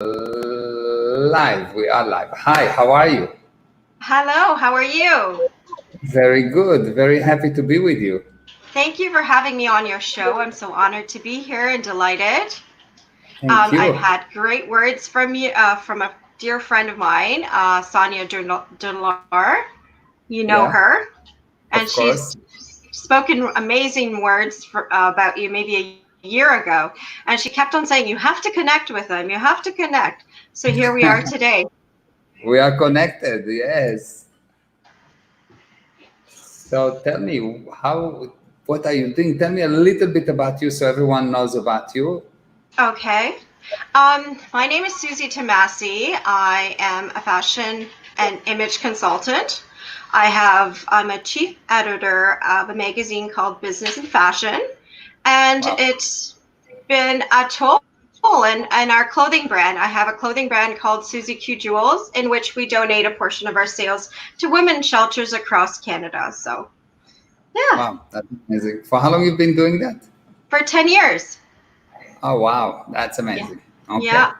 Live. We are live. Hi, how are you? Hello, how are you? Very good. Very happy to be with you. Thank you for having me on your show. I'm so honored to be here and delighted. Thank I've you. had great words from you, from a dear friend of mine, Sonia Delar. You know Yeah, her, and of she's course. spoken amazing words about you maybe a year ago. And she kept on saying, "You have to connect with them. You have to connect." So here we are today. We are connected. Yes. So tell me, what are you doing? Tell me a little bit about you so everyone knows about you. Okay. My name is Suzy Tamasy. I am a fashion and image consultant. I'm a chief editor of a magazine called Business and Fashion, and Wow. it's been a toll in our clothing brand. I have a clothing brand called Suzy Q Jewels, in which we donate a portion of our sales to women's shelters across Canada. So, yeah, Wow, that's amazing. For how long you've been doing that? for 10 years. Oh, wow, that's Yeah. amazing. Okay, Yeah.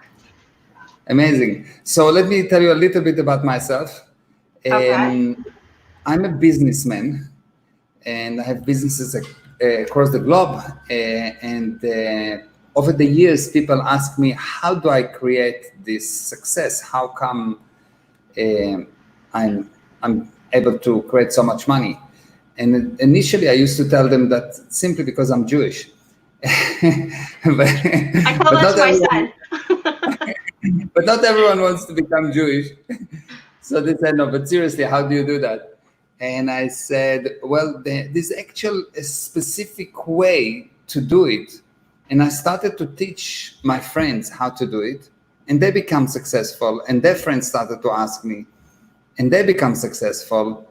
amazing. So let me tell you a little bit about myself. Okay. I'm a businessman and I have businesses across the globe. And over the years, people ask me, how do I create this success? How come um I'm able to create so much money? And initially, I used to tell them that simply because I'm Jewish. but, I tell but that not to my everyone, son. but not everyone wants to become Jewish. So they said, no, but seriously, how do you do that? And I said, well, there's actually a specific way to do it. And I started to teach my friends how to do it. And they become successful. And their friends started to ask me, and they become successful.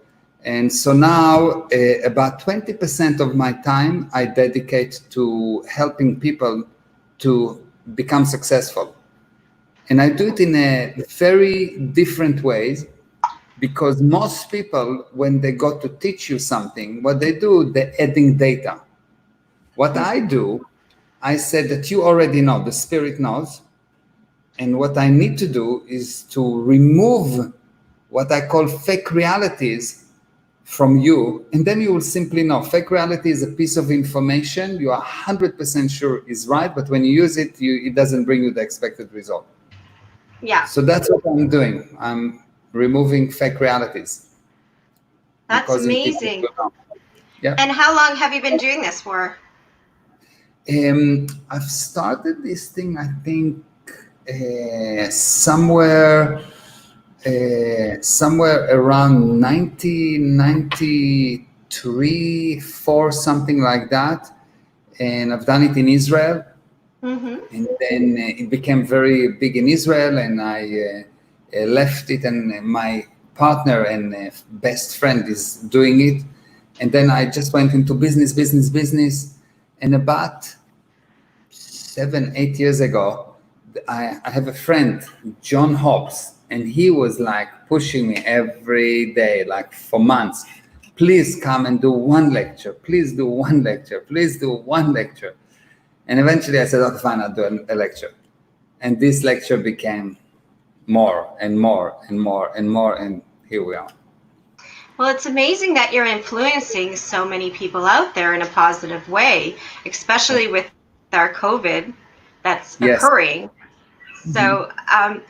And so now about 20% of my time I dedicate to helping people to become successful. And I do it in a very different ways because most people, when they go to teach you something, what they do, they're adding data. What I do, I said that you already know, the spirit knows. And what I need to do is to remove what I call fake realities from you. And then you will simply know fake reality is a piece of information you are 100% sure is right, but when you use it, it doesn't bring you the expected result. Yeah, So that's what I'm doing. I'm removing fake realities and that's causing people amazing. to know. Yeah. And how long have you been doing this for? I've started this thing, I think, somewhere around 1993, 4, something like that. And I've done it in Israel. Mm-hmm. And then it became very big in Israel, and I left it, and my partner and best friend is doing it. And then I just went into business. And about 7, 8 years ago, I have a friend, John Hobbs, and he was like pushing me every day, like for months. Please come and do one lecture. Please do one lecture. Please do one lecture. And eventually I said, okay, fine, I'll do a lecture. And this lecture became more and more and more and more. And here we are. Well, it's amazing that you're influencing so many people out there in a positive way, especially with our COVID that's Yes. occurring. So,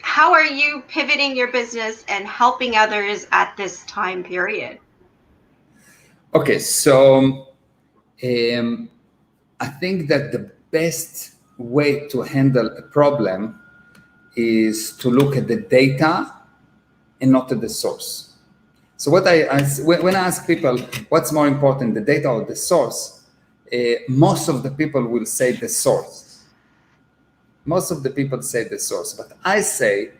how are you pivoting your business and helping others at this time period? Okay. So I think that the best way to handle a problem is to look at the data and not at the source. So when I ask people what's more important, the data or the source, most of the people will say the source. Most of the people say the source, but I say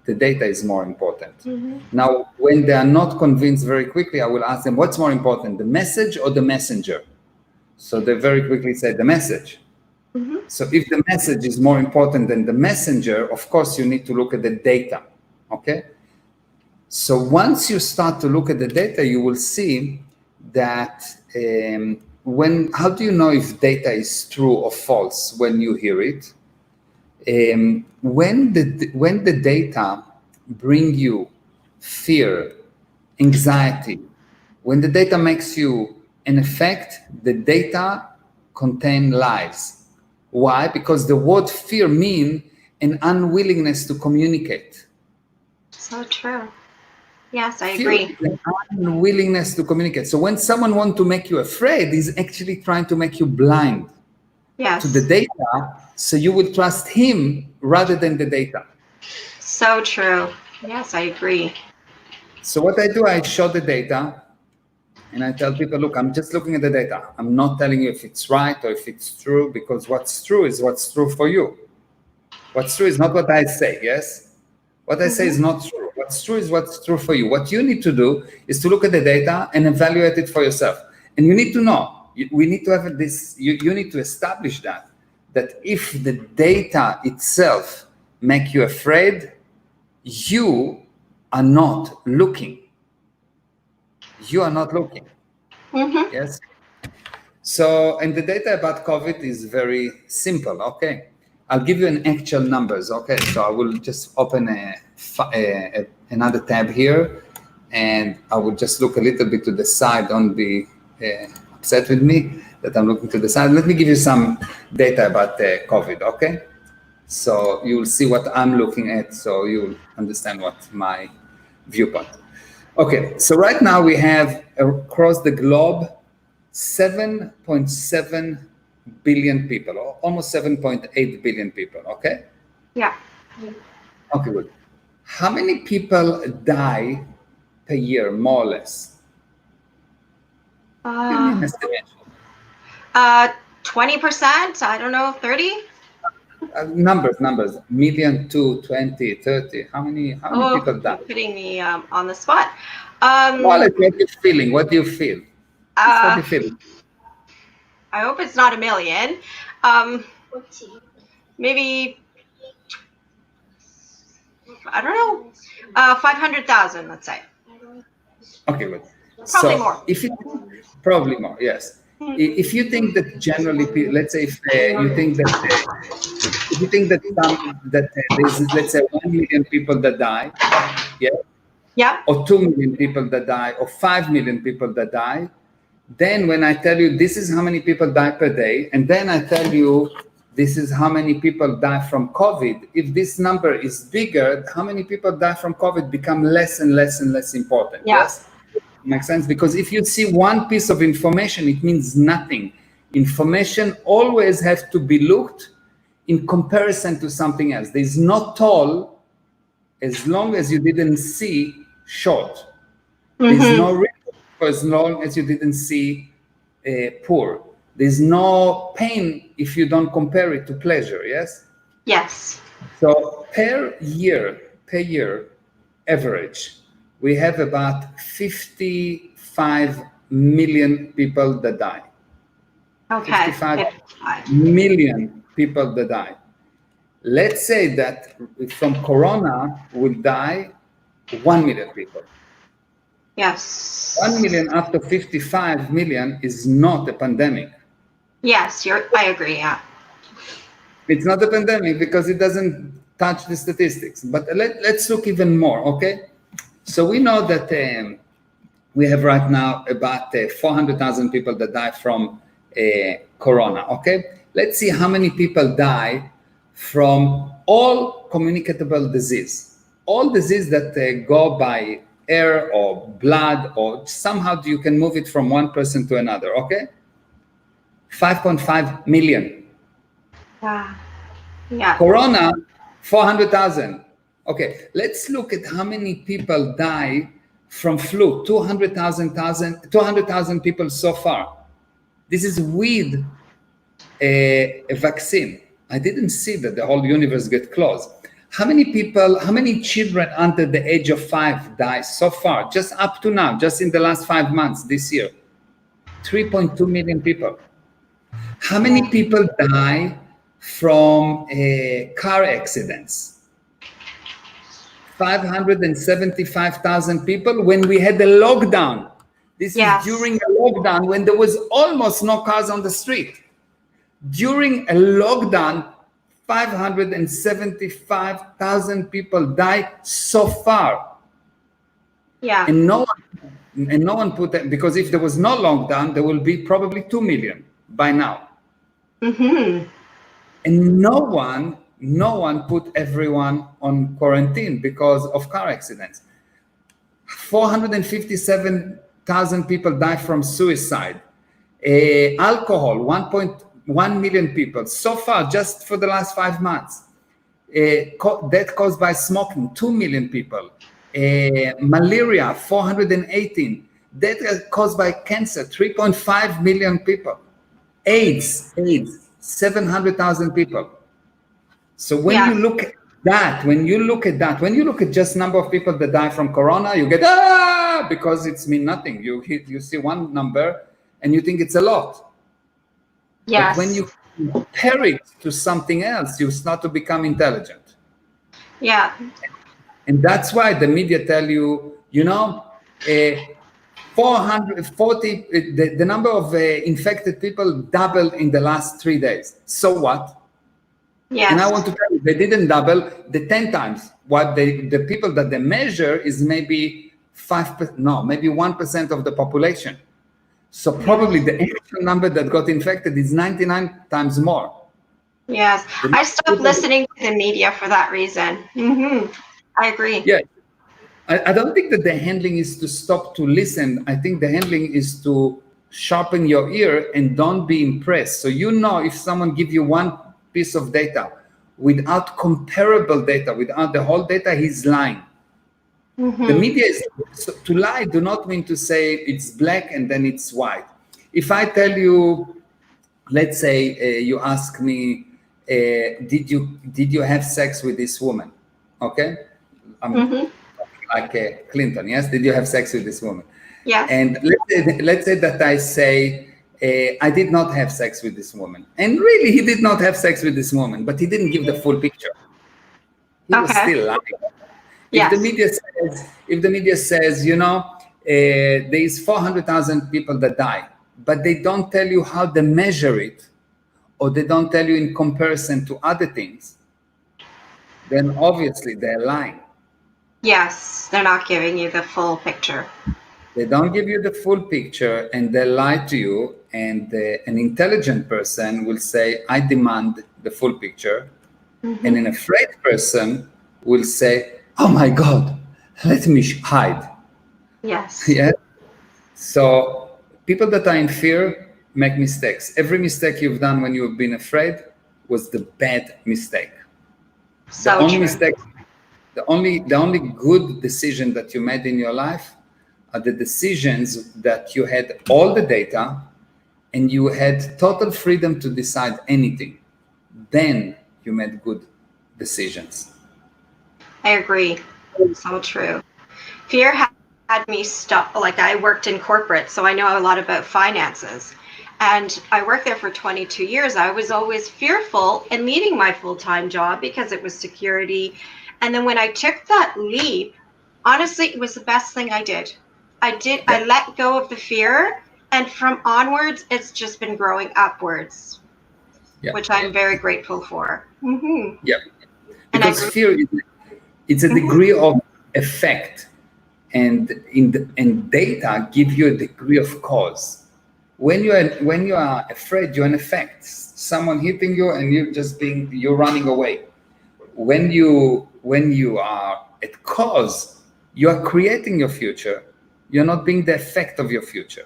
the data is more important. Mm-hmm. Now, when they are not convinced very quickly, I will ask them, what's more important, the message or the messenger? So they very quickly say the message. Mm-hmm. So if the message is more important than the messenger, of course, you need to look at the data. Okay? So once you start to look at the data, you will see that how do you know if data is true or false when you hear it? When the data bring you fear, anxiety, when the data makes you an effect, the data contain lies. Why? Because the word fear means an unwillingness to communicate. So true. Yes, I Fear agree. is an unwillingness to communicate. So when someone wants to make you afraid, he's actually trying to make you blind to the Yes. data, so you will trust him rather than the data. So true. Yes, I agree. So what I do, I show the data and I tell people, look, I'm just looking at the data. I'm not telling you if it's right or if it's true, because what's true is what's true for you. What's true is not what I say, yes? What I say is not true. What's true is what's true for you. What you need to do is to look at the data and evaluate it for yourself. And you need to know, we need to have this, you need to establish that if the data itself make you afraid, you are not looking. You are not looking. Mm-hmm. Yes. So, and the data about COVID is very simple. Okay. I'll give you an actual numbers. Okay. So I will just open another tab here and I will just look a little bit to the side. Don't be upset with me that I'm looking to the side. Let me give you some data about COVID. Okay. So you will see what I'm looking at. So you'll understand what my viewpoint. Okay, so right now we have across the globe 7.7 billion people, or almost 7.8 billion people, okay? Yeah. Okay, good. How many people die per year, more or less? Give me an estimation. 20%, I don't know, 30? Numbers, million, 2, 20, 30. How many people Oh, you're die? putting me on the spot. More or less, what you're feeling, what do you feel? It's what Uh, you feel. I hope it's not a million. Maybe, I don't know, 500,000, let's say. Okay, good. Probably So more. if it probably more, yes. If you think that generally, let's say if you think that if you think that there's, let's say, 1 million people that die, yeah, Yeah. or 2 million people that die, or 5 million people that die, then when I tell you this is how many people die per day, and then I tell you this is how many people die from COVID, if this number is bigger, how many people die from COVID become less and less and less important. Yeah. Yes? Makes sense? Because if you see one piece of information, it means nothing. Information always has to be looked in comparison to something else. There's no tall as long as you didn't see short. There's no rich for as long as you didn't see poor. There's no pain if you don't compare it to pleasure, yes? Yes. So per year, average, we have about 55 million people that die. Okay. 55 million people that die. Let's say that from Corona will die 1 million people. Yes. 1 million after 55 million is not a pandemic. Yes, I agree, yeah. It's not a pandemic because it doesn't touch the statistics. But let's look even more, okay? So we know that we have right now about 400,000 people that die from Corona, okay? Let's see how many people die from all communicable disease. All disease that go by air or blood or somehow you can move it from one person to another, okay? 5.5 million. Wow. Yeah. Corona, 400,000. Okay, let's look at how many people die from flu. 200,000 people so far. This is with a vaccine. I didn't see that the whole universe get closed. How many children under the age of 5 die so far, just up to now, just in the last 5 months this year? 3.2 million people. How many people die from car accidents? 575,000 people when we had the lockdown. This is during a lockdown when there was almost no cars on the street. During a lockdown, 575,000 people died so far. Yeah. And no one put that, because if there was no lockdown, there will be probably 2 million by now. Mm-hmm. And no one put everyone on quarantine because of car accidents. 457,000 people die from suicide. Alcohol, 1.1 million people so far, just for the last 5 months. Death caused by smoking, 2 million people. Malaria, 418. Death caused by cancer, 3.5 million people. AIDS, 700,000 people. So when you look at that, when you look at just number of people that die from corona, you get because it's mean nothing. You see one number and you think it's a lot. Yes. But when you compare it to something else, you start to become intelligent. Yeah. And that's why the media tell you, 440, the number of infected people doubled in the last 3 days. So what? Yes. And I want to tell you, they didn't double the 10 times. What the people that they measure is maybe 1% of the population. So probably the actual number that got infected is 99 times more. Yes. I stopped listening to the media for that reason. Mm-hmm. I agree. Yeah. I don't think that the handling is to stop to listen. I think the handling is to sharpen your ear and don't be impressed. So if someone give you one piece of data without comparable data, without the whole data, he's lying. Mm-hmm. The media to lie do not mean to say it's black and then it's white. If I tell you, let's say you ask me, did you have sex with this woman? Okay, like Clinton, yes? Did you have sex with this woman? Yes. And let's say that I say, I did not have sex with this woman. And really, he did not have sex with this woman, but he didn't give the full picture. He was still lying. Yes. If the media says, there is 400,000 people that die, but they don't tell you how they measure it, or they don't tell you in comparison to other things, then obviously they're lying. Yes, they're not giving you the full picture. They don't give you the full picture and they lie to you, and an intelligent person will say, I demand the full picture. Mm-hmm. And an afraid person will say, oh my God, let me hide. Yes. Yeah. So people that are in fear make mistakes. Every mistake you've done when you've been afraid was the bad mistake. So the only true. mistake, the only good decision that you made in your life are the decisions that you had all the data and you had total freedom to decide anything. Then you made good decisions. I agree. So true. Fear had me stuck. Like, I worked in corporate, so I know a lot about finances. And I worked there for 22 years. I was always fearful in leaving my full-time job because it was security. And then when I took that leap, honestly, it was the best thing I did. I let go of the fear, and from onwards, it's just been growing upwards, which I'm very grateful for. Mm-hmm. Yeah, because fear it's a degree of effect, and data give you a degree of cause. When you are afraid, you're an effect. Someone hitting you, and you're running away. When you are at cause, you are creating your future. You're not being the effect of your future.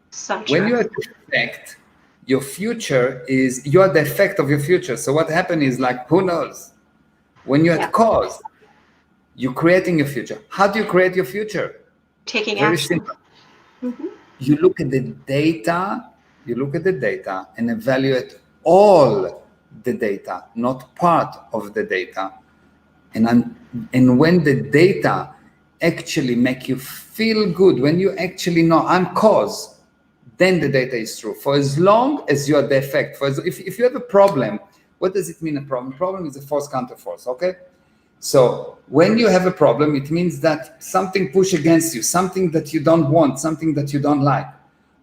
So when you are the effect, your future is, you are the effect of your future. So what happened is, like, who knows? When you're at cause, you're creating your future. How do you create your future? Taking Very action. simple. Mm-hmm. You look at the data and evaluate all the data, not part of the data. And when the data actually make you feel good, when you actually know I'm cause, then the data is true. For as long as you are the effect, if you have a problem, what does it mean, a problem? Problem is a force counter force, okay? So when you have a problem, it means that something push against you, something that you don't want, something that you don't like.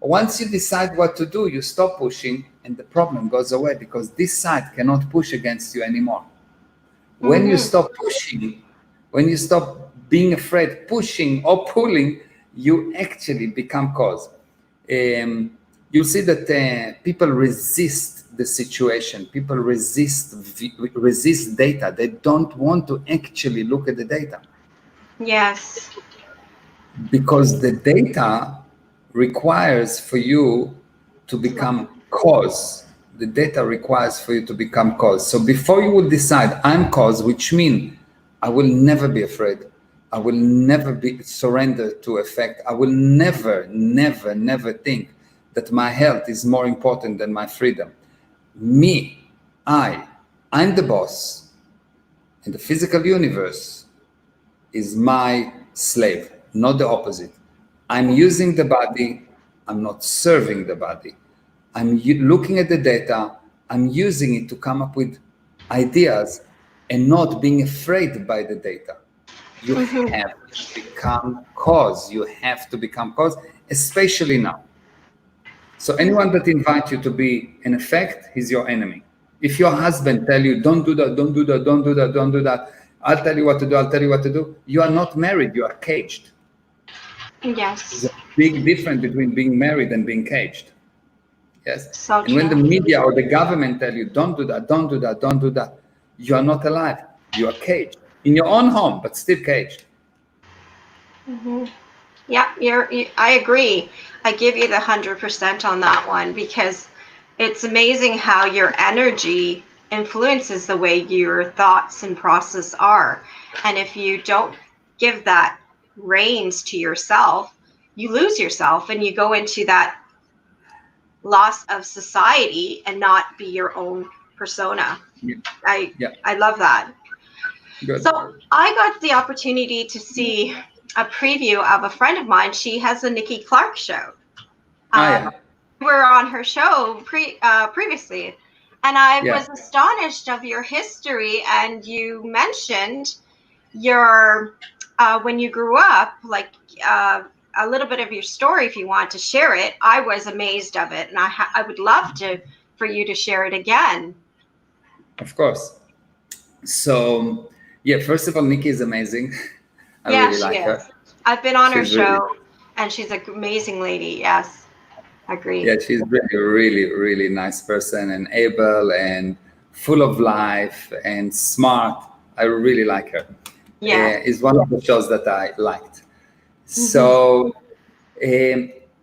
Once you decide what to do, you stop pushing and the problem goes away, because this side cannot push against you anymore. When you stop pushing, when you stop being afraid, pushing or pulling, you actually become cause. You'll see that people resist the situation. People resist data. They don't want to actually look at the data. Yes. Because the data requires for you to become cause. The data requires for you to become cause. So before you will decide I'm cause, which means I will never be afraid, I will never be surrendered to effect, I will never think that my health is more important than my freedom. Me, I'm the boss, and the physical universe is my slave, not the opposite. I'm using the body, I'm not serving the body. I'm looking at the data, I'm using it to come up with ideas and not being afraid by the data. You have to become cause. You have to become cause, especially now. So anyone that invites you to be an effect, he's your enemy. If your husband tell you, don't do that, don't do that, don't do that, don't do that, I'll tell you what to do, I'll tell you what to do, you are not married, you are caged. Yes. There's a big difference between being married and being caged. Yes. So And when the true. media or the government tell you, don't do that, don't do that, don't do that, you are not alive. You are caged in your own home, but still caged. Yeah, I agree. I give you the 100% on that one, because it's amazing how your energy influences the way your thoughts and process are. And if you don't give that reins to yourself, you lose yourself and you go into that loss of society and not be your own persona. Yeah. I love that. Good. So I got the opportunity to see a preview of a friend of mine. She has a Nikki Clark show. Yeah. We were on her show previously, and I Yeah. was astonished of your history. And you mentioned your when you grew up, like a little bit of your story. If you want to share it, I was amazed of it, and I would love for you to share it again. Of course. So, yeah, first of all, Nikki is amazing. I really like her. I've been on her She's show, really, and she's an amazing lady. Yes, agree. yeah, she's really nice person and able and full of life and smart. I really like her. Yeah. It's one of the shows that I liked. So,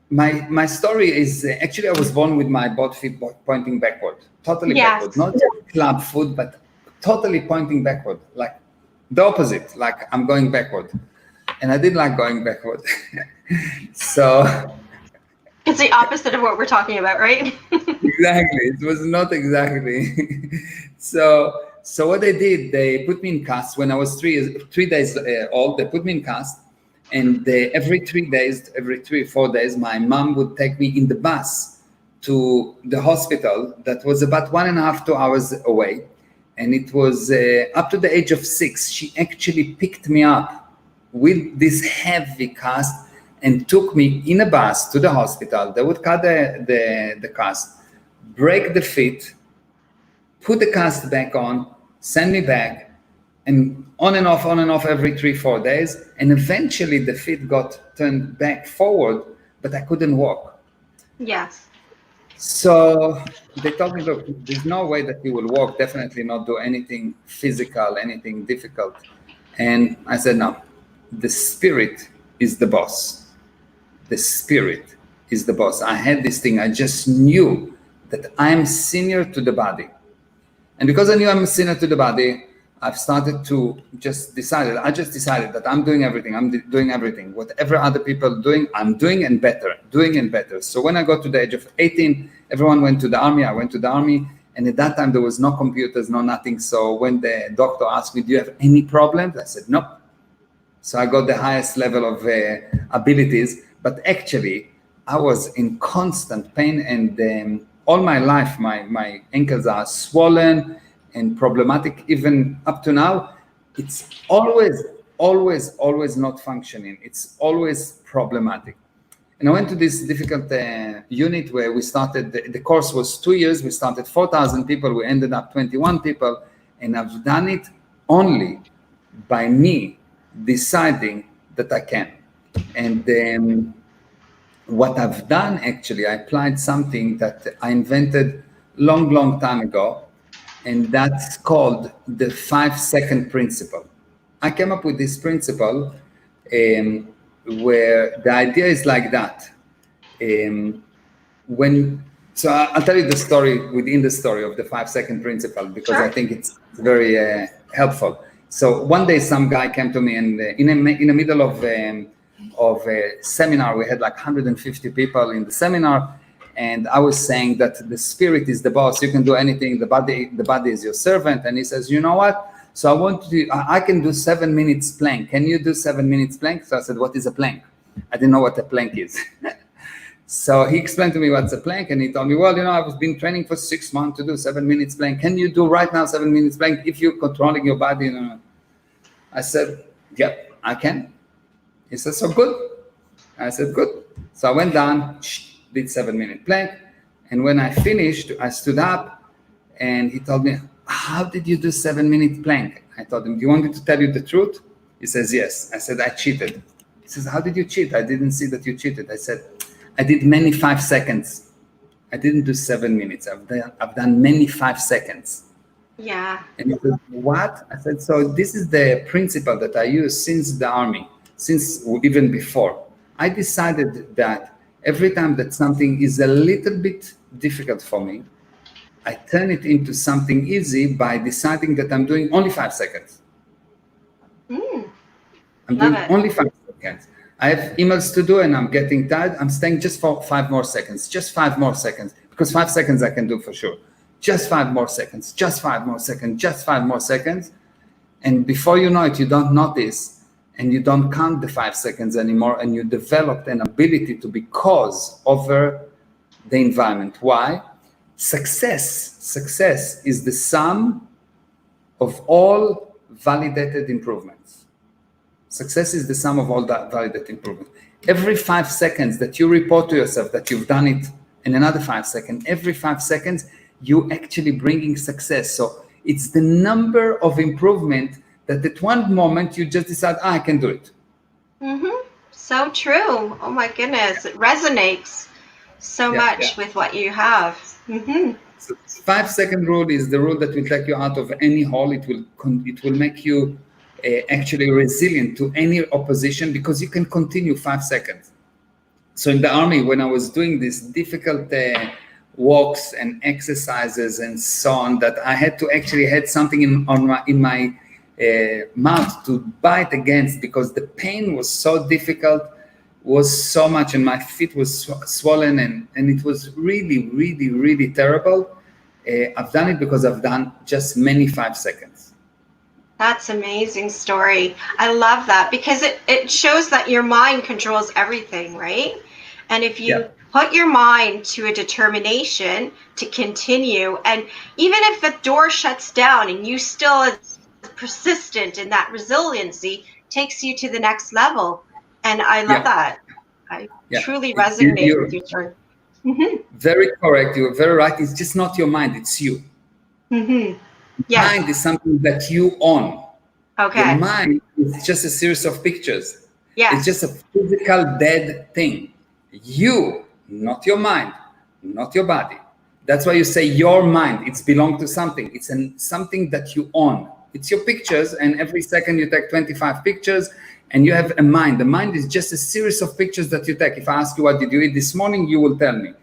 my story is actually I was born with my both feet pointing backward, totally backward, not just club foot, but totally pointing backward, like the opposite, like I'm going backward, and I didn't like going backward. So it's the opposite of what we're talking about, right? exactly, it was not exactly. So what they did, they put me in cast when I was 3 days old. They put me in cast. And every 3 days, every 3 or 4 days, my mom would take me in the bus to the hospital that was about 1.5 to 2 hours away. And it was up to the age of 6. She actually picked me up with this heavy cast and took me in a bus to the hospital. They would cut the cast, break the feet, put the cast back on, send me back, and on and off every 3-4 days. And eventually the feet got turned back forward, but I couldn't walk. Yes. So they told me, look, there's no way that you will walk, definitely not do anything physical, anything difficult. And I said, no, the spirit is the boss. The spirit is the boss. I had this thing, I just knew that I'm senior to the body. And because I knew I'm senior to the body, I've started to I just decided that I'm doing everything. I'm doing everything. Whatever other people are doing, I'm doing and better. So when I got to the age of 18, everyone went to the army. I went to the army. And at that time, there was no computers, no nothing. So when the doctor asked me, do you have any problems? I said, no. So I got the highest level of abilities. But actually, I was in constant pain. And all my life, my ankles are swollen and problematic. Even up to now, it's always not functioning. It's always problematic. And I went to this difficult unit where we started, the course was 2 years, we started 4,000 people, we ended up 21 people, and I've done it only by me deciding that I can. And what I've done, actually, I applied something that I invented long time ago, and that's called the 5-second principle. I came up with this principle where the idea is like that. So I'll tell you the story within the story of the 5-second principle, because Sure. I think it's very helpful. So one day some guy came to me, and in the middle of a seminar, we had like 150 people in the seminar, and I was saying that the spirit is the boss, you can do anything, the body is your servant. And he says, you know what? So I can do 7 minutes plank. Can you do 7 minutes plank? So I said, what is a plank? I didn't know what a plank is. So he explained to me what's a plank, and he told me, well, I've been training for 6 months to do 7 minutes plank. Can you do right now 7 minutes plank if you're controlling your body? I said, yep, I can. He said, so good. I said, good. So I went down, did 7 minute plank. And when I finished, I stood up, and he told me, how did you do 7 minute plank? I told him, do you want me to tell you the truth? He says, yes. I said, I cheated. He says, how did you cheat? I didn't see that you cheated. I said, I did many 5 seconds. I didn't do 7 minutes. I've done many 5 seconds. Yeah. And he said, what? I said, so this is the principle that I use since the army, since even before. I decided that every time that something is a little bit difficult for me, I turn it into something easy by deciding that I'm doing only 5 seconds. I'm doing only 5 seconds. I have emails to do, and I'm getting tired. I'm staying just for 5 more seconds, just 5 more seconds, because 5 seconds I can do for sure. Just 5 more seconds, just 5 more seconds, just 5 more seconds. And before you know it, you don't notice, and you don't count the 5 seconds anymore, and you developed an ability to be cause over the environment. Why? Success is the sum of all validated improvements. Success is the sum of all that validated improvement. Every 5 seconds that you report to yourself that you've done it, in another 5 seconds, every 5 seconds, you actually bringing success. So it's the number of improvement that at one moment you just decide, I can do it. So true. Oh my goodness. It resonates so much with what you have. So 5-second rule is the rule that will take you out of any hole. It will make you actually resilient to any opposition, because you can continue 5 seconds. So in the army, when I was doing these difficult walks and exercises and so on, that I had to actually had something in my mouth to bite against, because the pain was so difficult, was so much, and my feet was swollen, and it was really terrible. I've done it because I've done just many 5 seconds. That's an amazing story. I love that, because it shows that your mind controls everything, right? And if you put your mind to a determination to continue, and even if the door shuts down and you still are persistent in that resiliency, takes you to the next level. And I love that. I truly resonate with your story. Very correct. You're very right. It's just not your mind, it's you. Mind is something that you own. Okay. Your mind is just a series of pictures. It's just a physical dead thing. You, not your mind, not your body. That's why you say your mind. It's belong to something. It's something that you own. It's your pictures, and every second you take 25 pictures, and you have a mind. The mind is just a series of pictures that you take. If I ask you what did you eat this morning, you will tell me.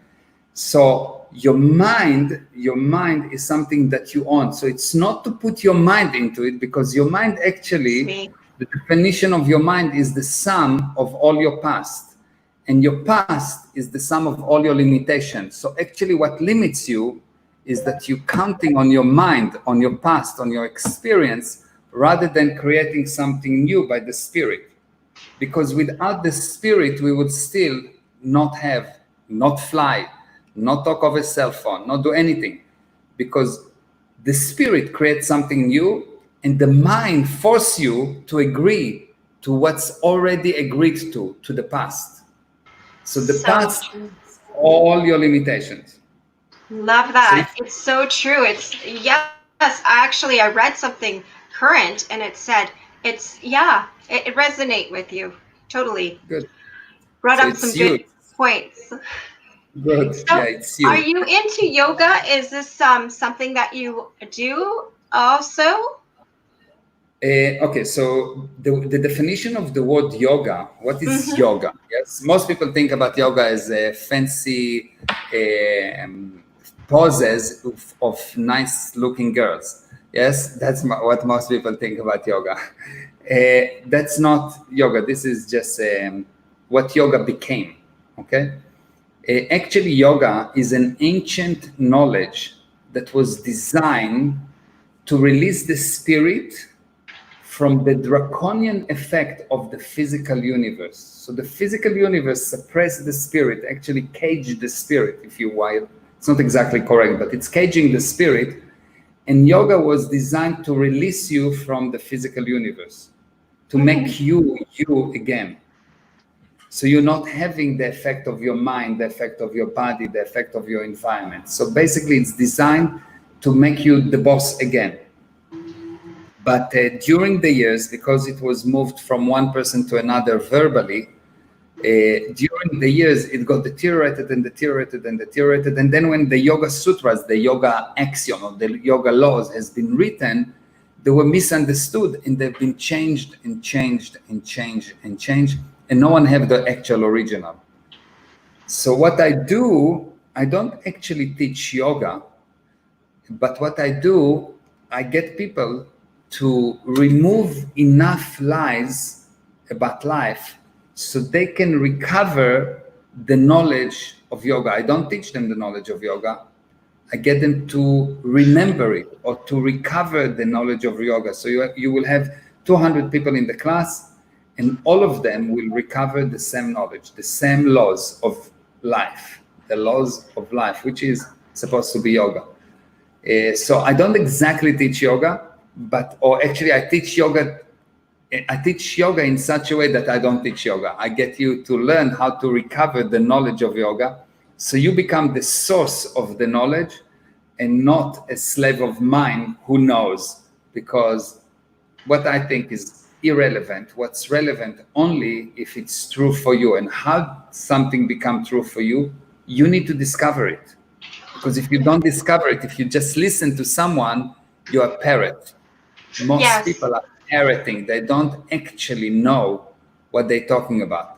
So your mind is something that you own. So it's not to put your mind into it, because your mind actually, the definition of your mind is the sum of all your past. And your past is the sum of all your limitations. So actually what limits you is that you're counting on your mind, on your past, on your experience, rather than creating something new by the spirit. Because without the spirit, we would still not fly, not talk over a cell phone, not do anything. Because the spirit creates something new, and the mind forces you to agree to what's already agreed to the past. So the So past, true. all your limitations. Love So that. if, It's so true. It's yes. Actually, I read something current, and it said it resonate with you totally. good. Brought So up some it's you. good points. Good. Yeah, So, it's are you. you into yoga? Is this something that you do also? Okay, so the definition of the word yoga, what is Mm-hmm. yoga? Yes, most people think about yoga as a fancy poses of nice looking girls. Yes, that's what most people think about yoga. That's not yoga. This is just what yoga became. Okay, actually, yoga is an ancient knowledge that was designed to release the spirit from the draconian effect of the physical universe. So the physical universe suppressed the spirit, actually caged the spirit, if you will. It's not exactly correct, but it's caging the spirit. And yoga was designed to release you from the physical universe, to Mm-hmm. make you again. So you're not having the effect of your mind, the effect of your body, the effect of your environment. So basically, it's designed to make you the boss again. But during the years, because it was moved from one person to another verbally, during the years, it got deteriorated and deteriorated and deteriorated. And then when the Yoga Sutras, the Yoga axiom or the Yoga laws has been written, they were misunderstood and they've been changed and changed and changed and changed. And no one have the actual original. So what I do, I don't actually teach yoga, but what I do, I get people to remove enough lies about life so they can recover the knowledge of yoga. I don't teach them the knowledge of yoga. I get them to remember it or to recover the knowledge of yoga. So you will have 200 people in the class, and all of them will recover the same knowledge, the same laws of life, the laws of life, which is supposed to be yoga. So I don't exactly teach yoga, but or actually I teach yoga. I teach yoga in such a way that I don't teach yoga. I get you to learn how to recover the knowledge of yoga, so you become the source of the knowledge, and not a slave of mine who knows. Because what I think is irrelevant. What's relevant only if it's true for you, and how something become true for you. You need to discover it. Because if you don't discover it, if you just listen to someone, you're a parrot. Most Yes. people are parroting. They don't actually know what they're talking about.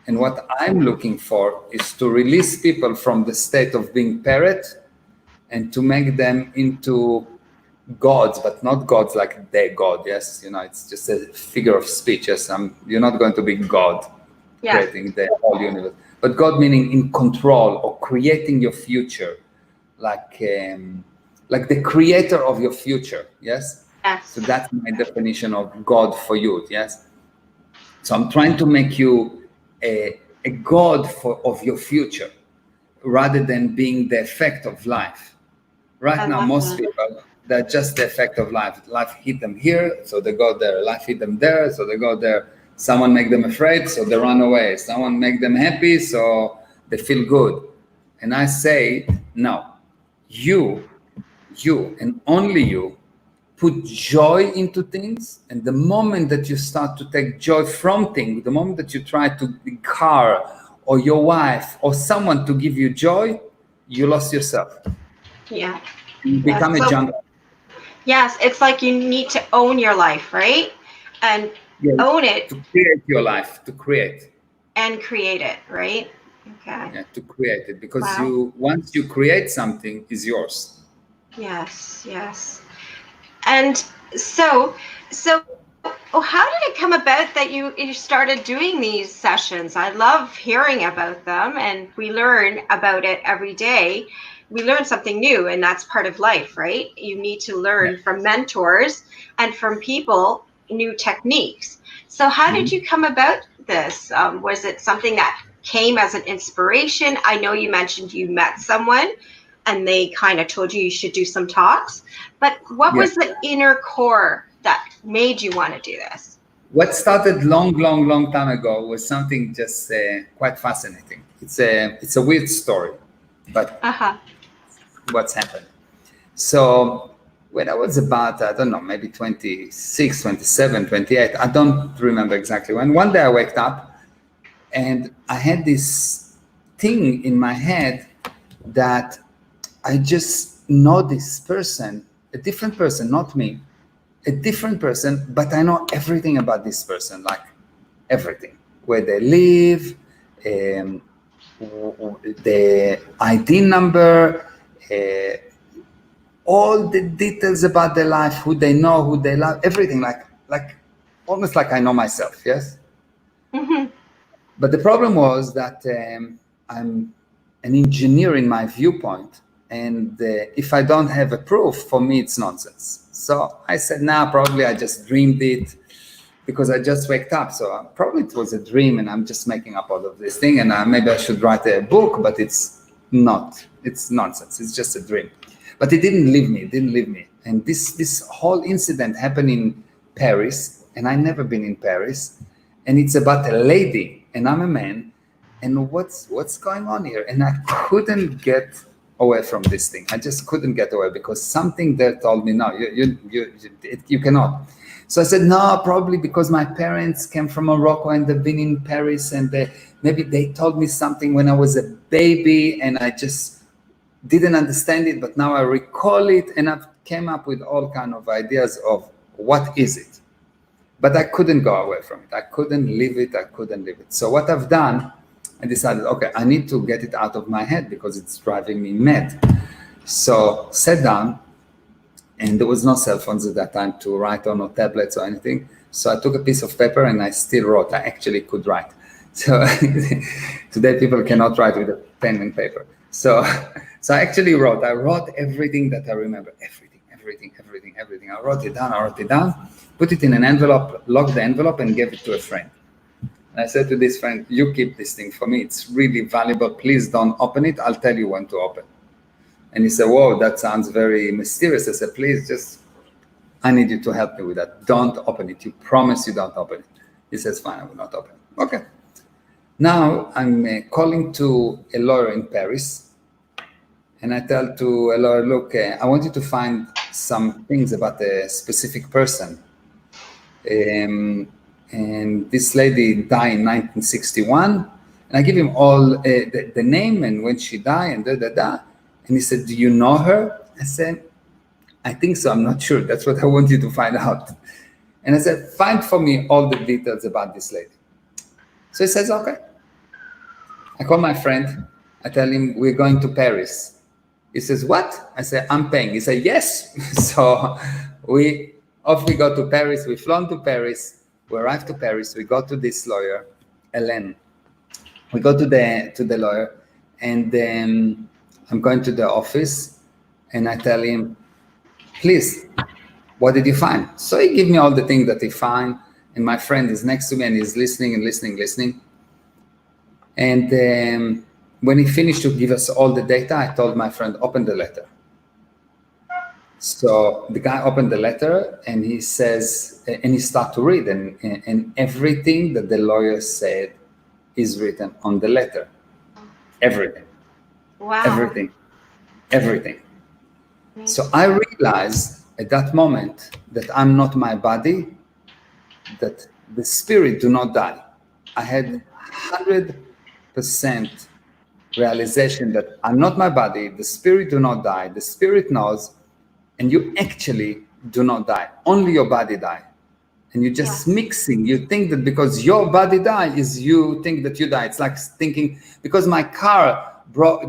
And Mm-hmm. what I'm looking for is to release people from the state of being parrot and to make them into gods, but not gods like their God. Yes, it's just a figure of speech. Yes, you're not going to be God Yeah. creating the whole universe, but God meaning in control or creating your future, like like the creator of your future. Yes, so Yes. that's my definition of God for you. Yes, so I'm trying to make you a God of your future, rather than being the effect of life. Right I now, love most that. people, they're just the effect of life. Life hit them here, so they go there. Life hit them there, so they go there. Someone make them afraid, so they run away. Someone make them happy, so they feel good. And I say, no, you, you, and only you, put joy into things. And the moment that you start to take joy from things, the moment that you try to the car or your wife or someone to give you joy, you lost yourself. Yeah. You Yes. become a So junkie. yes, it's like you need to own your life, right? And Yeah, own it to create your life, to create, and create it, right? Okay. yeah, to create it, because Wow. you once you create something, is yours. Yes. Yes. And so, how did it come about that you started doing these sessions? I love hearing about them, and we learn about it every day. We learn something new, and that's part of life, right? You need to Yeah. learn from mentors and from people new techniques. So, how did Mhm. you come about this? Was it something that came as an inspiration? I know you mentioned you met someone and they kind of told you should do some talks. But what Yeah. was the inner core that made you want to do this? what started long time ago was something just quite fascinating. It's a weird story, but Uh-huh. what's happened. So when I was about, I don't know, maybe 26, 27, 28, I don't remember exactly when. One day I waked up and I had this thing in my head that I just know this person, a different person, not me, a different person, but I know everything about this person, like everything, where they live, um, the ID number, uh, all the details about their life, who they know, who they love, everything, like almost like I know myself. Yes. Mm-hmm. But the problem was that I'm an engineer in my viewpoint, and if I don't have a proof, for me it's nonsense. So I said, nah, probably I just dreamed it because I just waked up. So probably it was a dream, and I'm just making up all of this thing, and maybe I should write a book, but it's not. It's nonsense. It's just a dream. But it didn't leave me. It didn't leave me. And this whole incident happened in Paris, and I never been in Paris, and it's about a lady, and I'm a man, and what's going on here? And I couldn't get away from this thing. I just couldn't get away because something there told me, no, you cannot. So I said, no, probably because my parents came from Morocco and they've been in Paris, and maybe they told me something when I was a baby and I just didn't understand it, but now I recall it, and I've came up with all kind of ideas of what is it. But I couldn't go away from it. I couldn't leave it. I couldn't leave it. So what I've done, I decided, okay, I need to get it out of my head because it's driving me mad. So sat down, and there was no cell phones at that time to write on, or tablets or anything. So I took a piece of paper and I still wrote. I actually could write. So today people cannot write with a pen and paper. So I actually wrote. I wrote everything that I remember. Everything. I wrote it down, put it in an envelope, locked the envelope, and gave it to a friend. And I said to this friend, you keep this thing for me. It's really valuable. Please don't open it. I'll tell you when to open. And he said, whoa, that sounds very mysterious. I said, please, I need you to help me with that. Don't open it. You promise you don't open it. He says, fine, I will not open it. Okay. Now I'm calling to a lawyer in Paris. And I tell to a lawyer, look, I want you to find some things about a specific person. And this lady died in 1961. And I give him all the name and when she died and da. And he said, do you know her? I said, I think so. I'm not sure. That's what I want you to find out. And I said, find for me all the details about this lady. So he says, okay. I call my friend. I tell him, we're going to Paris. He says, what? I say, I'm paying. He said, yes. So off we go to Paris. We flown to Paris. We arrived to Paris. We go to this lawyer, Hélène. We go to the lawyer, and then I'm going to the office, and I tell him, please, what did you find? So he gave me all the things that he found, and my friend is next to me, and he's listening. And when he finished to give us all the data, I told my friend, open the letter. So the guy opened the letter, and he says, and he started to read, and everything that the lawyer said is written on the letter. Everything. Wow. Everything. So I realized at that moment that I'm not my body, that the spirit do not die. I had 100% realization that I'm not my body, the spirit do not die, the spirit knows, and you actually do not die. Only your body die. And you're just mixing. You think that because your body dies, you think that you die. It's like thinking, because my car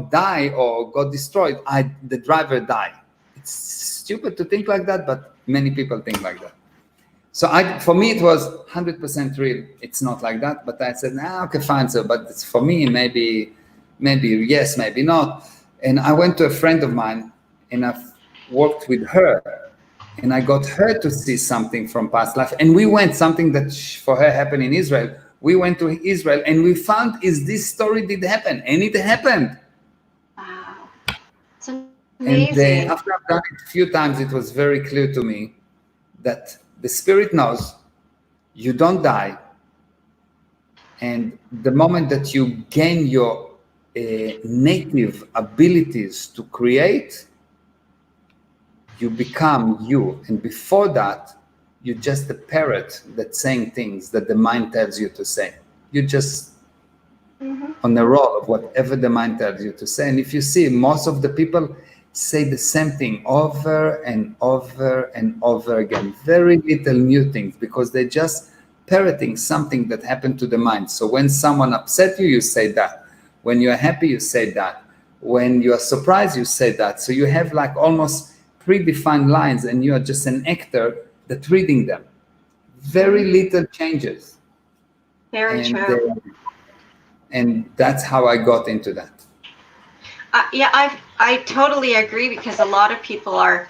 die or got destroyed, the driver died. It's stupid to think like that, but many people think like that. So for me, it was 100% real. It's not like that, but I said, okay, fine. So, but it's for me, maybe yes, maybe not. And I went to a friend of mine, and I've worked with her, and I got her to see something from past life. And we went, something that for her happened in Israel. We went to Israel, and we found this story did happen, and it happened. Wow. It's amazing. And after I've done it a few times, it was very clear to me that the spirit knows, you don't die. And the moment that you gain your native abilities to create, you become you. And before that, you're just a parrot that's saying things that the mind tells you to say. You're just on the roll of whatever the mind tells you to say. And if you see, most of the people say the same thing over and over and over again. Very little new things, because they're just parroting something that happened to the mind. So when someone upset you, you say that. When you're happy, you say that. When you are surprised, you say that. So you have like almost predefined lines, and you are just an actor that's reading them. Very little changes. Very true. And that's how I got into that. Yeah, I totally agree, because a lot of people are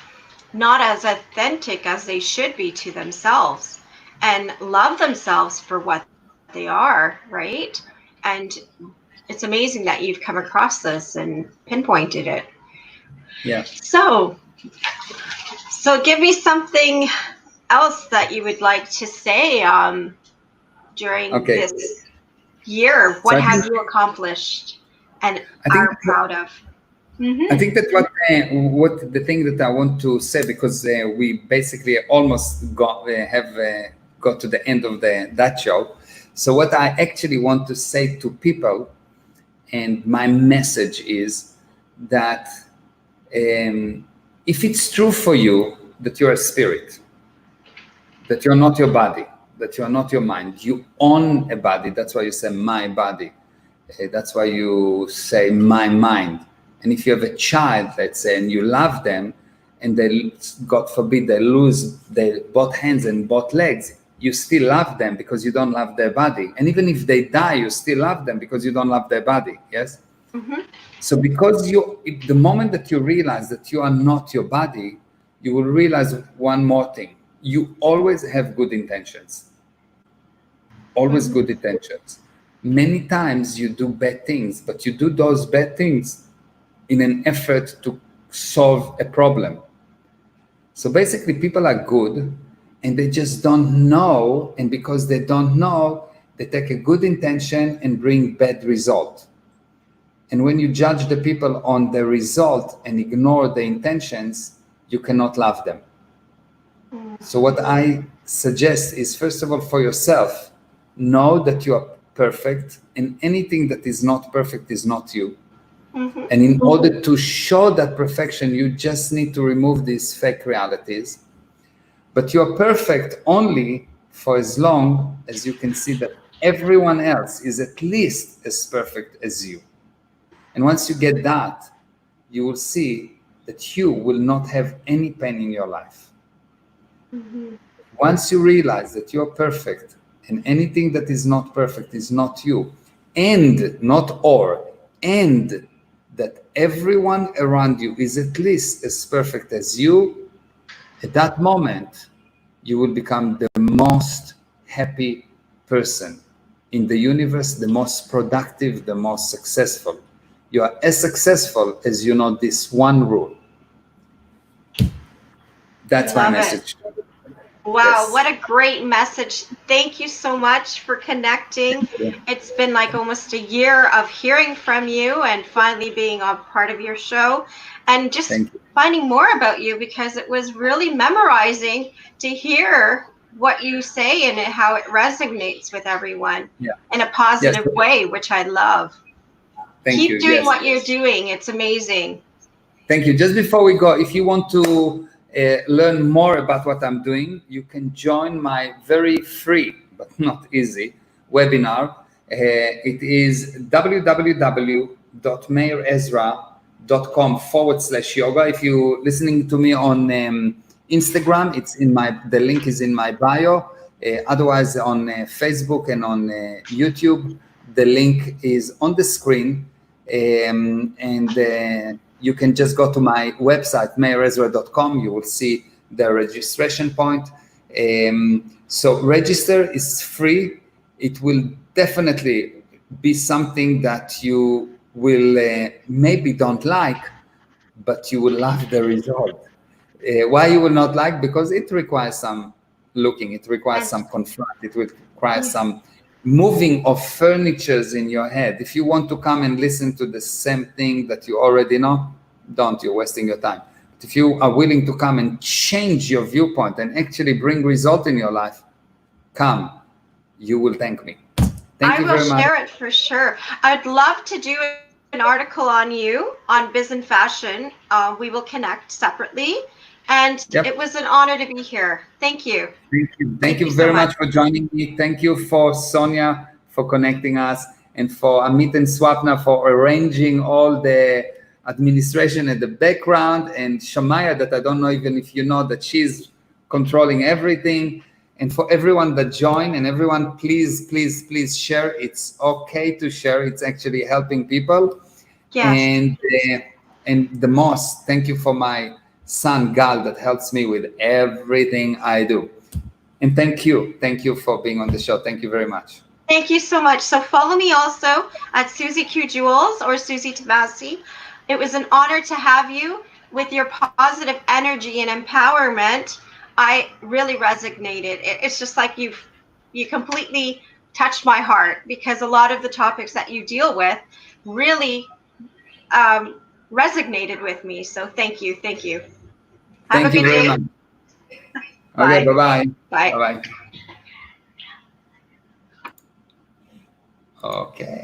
not as authentic as they should be to themselves, and love themselves for what they are, right? And it's amazing that you've come across this and pinpointed it. Yeah. So give me something else that you would like to say during this year. What have you accomplished and are proud of? I think that what the thing that I want to say, because we basically almost got to the end of that show. So what I actually want to say to people, and my message is that if it's true for you that you're a spirit, that you're not your body, that you're not your mind, you own a body. That's why you say my body. That's why you say my mind. And if you have a child, let's say, and you love them, and they, God forbid, they lose their both hands and both legs, you still love them because you don't love their body. And even if they die, you still love them because you don't love their body. Yes? Mm-hmm. So because the moment that you realize that you are not your body, you will realize one more thing. You always have good intentions. Always good intentions. Many times you do bad things, but you do those bad things in an effort to solve a problem. So basically people are good and they just don't know, and because they don't know, they take a good intention and bring bad result. And when you judge the people on the result and ignore the intentions, you cannot love them. So what I suggest is, first of all, for yourself, know that you are perfect, and anything that is not perfect is not you. Mm-hmm. And in order to show that perfection, you just need to remove these fake realities. But you're perfect only for as long as you can see that everyone else is at least as perfect as you. And once you get that, you will see that you will not have any pain in your life. Mm-hmm. Once you realize that you're perfect, and anything that is not perfect is not you, and not or, and that everyone around you is at least as perfect as you, at that moment, you will become the most happy person in the universe, the most productive, the most successful. You are as successful as you know this one rule. That's my message. Wow, yes. What a great message. Thank you so much for connecting. It's been like almost a year of hearing from you and finally being a part of your show, and just finding more about you, because it was really memorizing to hear what you say and how it resonates with everyone in a positive way, which I love. Keep doing what you're doing. It's amazing. Thank you. Just before we go, if you want to learn more about what I'm doing, you can join my very free, but not easy, webinar. It is www.meirezra.com/yoga. If you're listening to me on Instagram, the link is in my bio. Otherwise, on Facebook and on YouTube, the link is on the screen. You can just go to my website, meirezra.com. You will see the registration point. So register is free. It will definitely be something that you will maybe don't like, but you will love the result. Why you will not like? Because it requires some looking. It requires And some confront. It requires some moving of furnitures in your head. If you want to come and listen to the same thing that you already know, don't. You're wasting your time. But if you are willing to come and change your viewpoint and actually bring result in your life, come. You will thank me. Thank I you will very much. share it for sure. I'd love to do an article on you on Biz and Fashion. We will connect separately. And it Yep. was an honor to be here. Thank you. Thank you. Thank Thank you you so very much. much for joining me. Thank you for Sonia for connecting us, and for Amit and Swapna for arranging all the administration in the background, and Shamaya, that I don't know even if you know that she's controlling everything. And for everyone that joined, and everyone, please, please, please share. It's okay to share. It's actually helping people. Yes. And the most, thank you for my son Gal that helps me with everything I do. And thank you for being on the show. Thank you very much. Thank you so much. So follow me also at Suzy Q Jewels or Suzy Tamasy. It was an honor to have you with your positive energy and empowerment. I really resonated. It's just like you completely touched my heart, because a lot of the topics that you deal with really resonated with me. So thank you. Thank you. Have a Thank you good very day. much. Okay, Bye. bye-bye. Bye. Bye-bye. Okay.